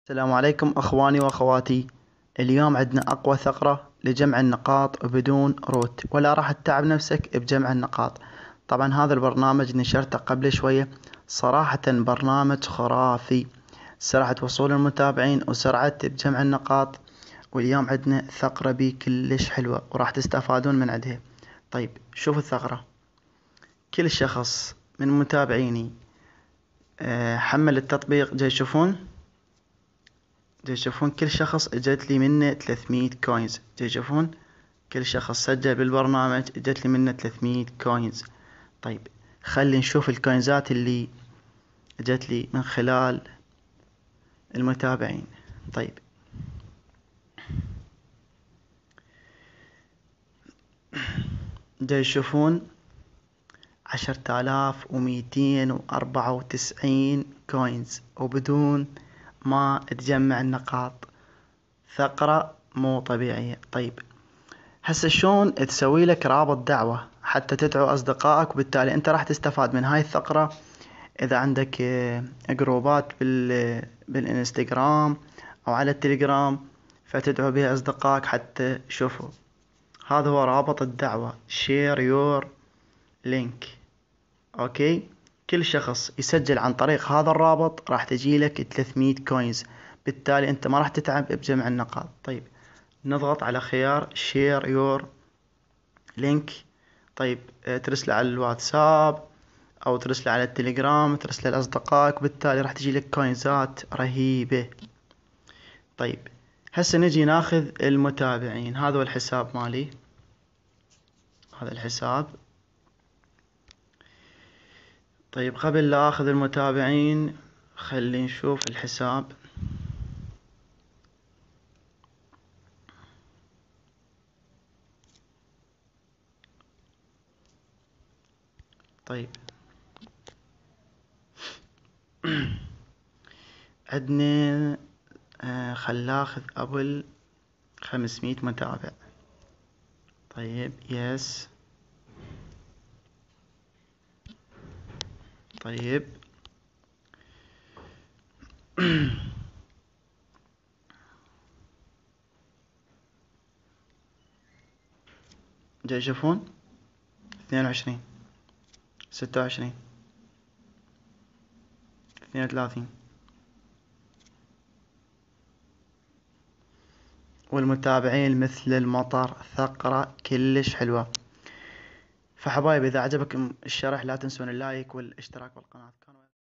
السلام عليكم أخواني وأخواتي. اليوم عندنا أقوى ثغرة لجمع النقاط بدون روت، ولا راح تتعب نفسك بجمع النقاط. طبعا هذا البرنامج نشرته قبل شوية، صراحة برنامج خرافي، سرعة وصول المتابعين وسرعة بجمع النقاط. واليوم عندنا ثغرة بي كلش حلوة وراح تستفادون من عندها. طيب شوفوا الثغرة. كل شخص من متابعيني حمل التطبيق، جاي يشوفون كل شخص اجت لي منه 300 كوينز. يشوفون كل شخص سجل بالبرنامج اجت لي منه 300 كوينز. طيب خلي نشوف الكوينزات اللي اجت لي من خلال المتابعين. طيب يشوفون 10,294 كوينز وبدون ما تجمع النقاط. ثغرة مو طبيعية. طيب هسه شلون تسوي لك رابط دعوة حتى تدعو أصدقائك، وبالتالي أنت راح تستفاد من هاي الثغرة. إذا عندك جروبات بالإنستغرام أو على التليجرام، فتدعو بها أصدقائك حتى شوفوا. هذا هو رابط الدعوة، share your link. أوكي، كل شخص يسجل عن طريق هذا الرابط راح تجيلك 300 كوينز، بالتالي أنت ما راح تتعب بجمع النقاط. طيب نضغط على خيار share your link. طيب ترسله على الواتساب او ترسله على التليجرام، ترسله لاصدقائك، بالتالي راح تجي لك كوينزات رهيبة. طيب هسه نجي ناخذ المتابعين. هذا هو الحساب مالي، هذا الحساب. طيب قبل لا اخذ المتابعين خلي نشوف الحساب. طيب عندنا خل ناخذ قبل 500 متابع. طيب يس. طيب جاي يشوفون 22 26 32 والمتابعين مثل المطر. ثغرة كلش حلوة. فحبايب إذا عجبكم الشرح لا تنسون اللايك والاشتراك بالقناة.